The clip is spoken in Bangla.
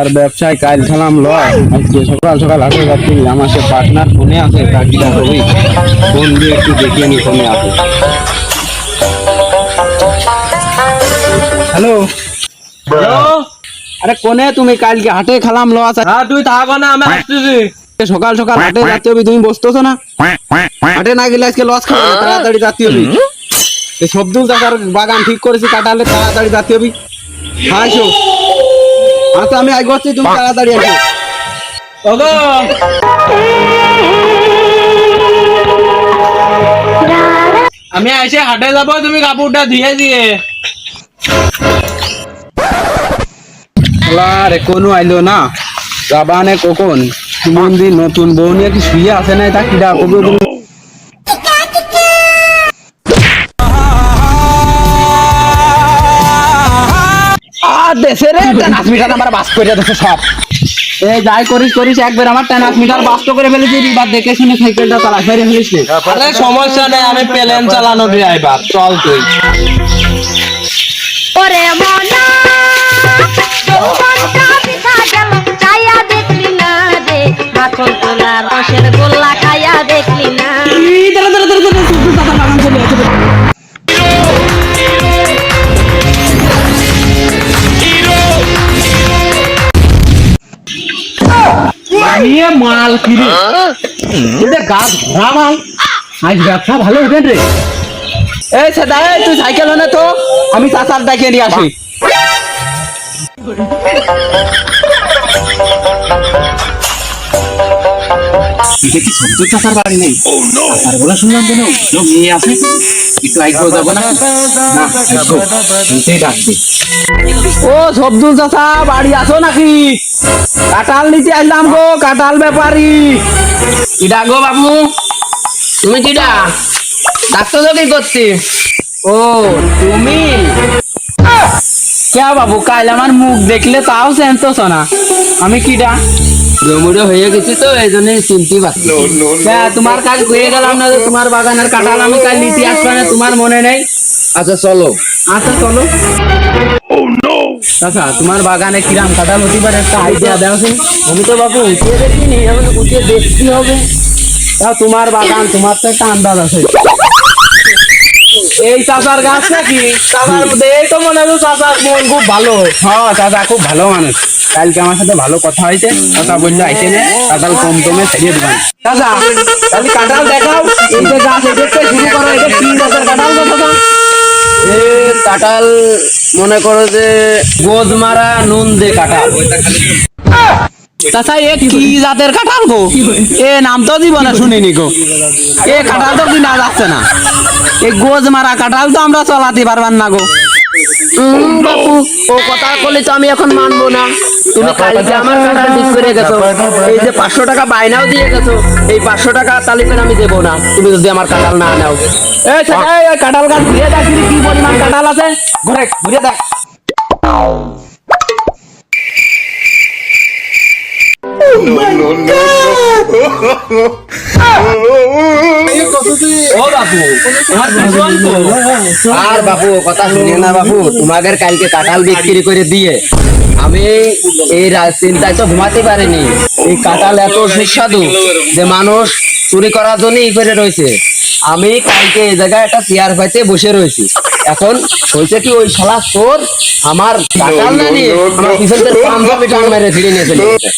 আর ব্যবসায় কাল খেলাম লয় আজকে সকাল সকাল হাটে যাচ্ছি আমার সে পার্টনার ফোনে আছে কাকিটা কবি ফোন দিয়ে একটু দেখিয়ে নি ফোনে আছে। হ্যালো হ্যালো, আরে কোনে তুমি কালকে হাটে খেলাম লস হ্যাঁ তুই থাকো না, আমি আসতেছি। সকাল সকাল হাটে যাচ্ছি হবে তুমি বসতেছো না হাটে না গেলে আজকে লস খাবো না, তাড়াতাড়ি যাচ্ছি হবে সবদুল চাষার বাগান ঠিক করেছি কাটালে তাড়াতাড়ি যাচ্ছি হবে। হ্যাঁ আসো আচ্ছা আমি আগে করছি তুমি তাড়াতাড়ি আসো। ওগো আমি এসে হাটে যাবো, তুমি কাপড়টা দিয়ে দিয়ে। আরে কোনো আইলো না যাবানে কখন সুমন্দি নতুন বউ নিয়ে কি শুয়ে আছে না তা কিডা কবে দেশে রে টানাস মিটার আমার বাস করে দেশে সব এই যাই করিস করিস একবার আমার টানাস মিটার বাস্ত করে ফেলেছি এবার দেখে শুনে সাইকেলটা চালা ফেরে ফেলিস নে। আরে সমস্যা নেই, আমি প্লেন চালানো ড্রাইভার, চল তুই। ওরে মনা যৌবনটা পিছা গেল চাইয়া দেখলি না রে মাখন তোলা রসের গোল্লা খাইয়া দেখলি না। নিয়ে মাল কিরে গাছ ভরা মাল আজ ব্যবসা ভালো হবে রে। এই সেটা তুই সাইকেল হনে তো আমি চাচার ডাকিয়ে নিয়ে আসি। দেখি সদ্য চাচার বাড়ি নেই চাচার বলা শুনলাম কেন মেয়ে আছে একটু আইগো যাবো না ডাকবে। ও সবদুল চাচা বাড়ি আছো নাকি? কাঁঠাল নিতে আসলাম গো, কাঁঠাল ব্যাপারী। কিডা গো বাবু, তুমি কিডা ডাকতেছো কি করছি? ও তুমি কে বাবু, কাল আমার মুখ দেখলে তাও চেনতেছ না আমি কিডা? জমুড়ে হয়ে গেছি তো এই জন্য চিনতে পারছি। তোমার কাজ হয়ে গেলাম না, তোমার বাগানের কাঁঠাল আমি কাল নিতে আসবো না, তোমার মনে নেই? আচ্ছা চলো, আচ্ছা চলো। আচ্ছা তোমার বাগানে কিরাম কাঁঠাল হতে পারে একটা আইডিয়া দাও। আমি তো বাবু উঠিয়ে দেখিনি, এখন উঠিয়ে দেখতে হবে। তাও তোমার বাগান, তোমার তো একটা আন্দাজ আছে। এই চাচার গাছ নাকি? চাচার এই তো মনে হয় চাচার মন খুব ভালো। হ্যাঁ চাচা খুব ভালো মানুষ, কালকে আমার সাথে ভালো কথা হয়েছে। চাচা বললো আইসে নে কাঁঠাল কম কমে ছাড়িয়ে দেবেন। চাচা তাহলে কাঁঠাল দেখাও, এই যে গাছ এটা শুরু করো। এটা কি গাছের কাঁঠাল গো চাচা? কাঁঠাল মনে করো যে গোদ মারা নুন দে কাঁঠাল। চাচা এ কি জাতের কাঁঠাল গো? এ নাম তো জীবনে শুনিনি গো। এ কাঁঠাল তো কিনা যাচ্ছে না, এই গোজ মারা কাঁঠাল তো আমরা চলাতে পারবার না গো। বাপু ও কথা বলে তো আমি এখন মানবো না। তুমি কালকে আমার কাঁঠাল ঠিক করে গেছো, এই যে 500 টাকা বায়নাও দিয়ে গেছো, এই 500 টাকা তালিকা আমি দেবো না তুমি যদি আমার কাঁঠাল না নাও। এই কাঁঠাল গাছ ঘুরে দেখ কি পরিমাণ কাঁঠাল আছে, ঘুরে ঘুরে দেখ। আর বাবু কথা শুনে না বাবু, তোমাদের কালকে কাঁঠাল বিক্রি করে দিয়ে আমি এই চিন্তায় তো ঘুমাতে পারিনি। এই কাঁঠাল এত সুস্বাদু যে মানুষ চুরি করার জন্য ই করে রয়েছে। আমি কালকে এই জায়গায় একটা চেয়ার পাইতে বসে রয়েছি। এখন হয়েছে কি, ওই শালা চোর আমার কাঁঠাল না নিয়ে আমার পিছন থেকে 500 টাকা মেরে ফিরে নিয়ে চলে গেছে।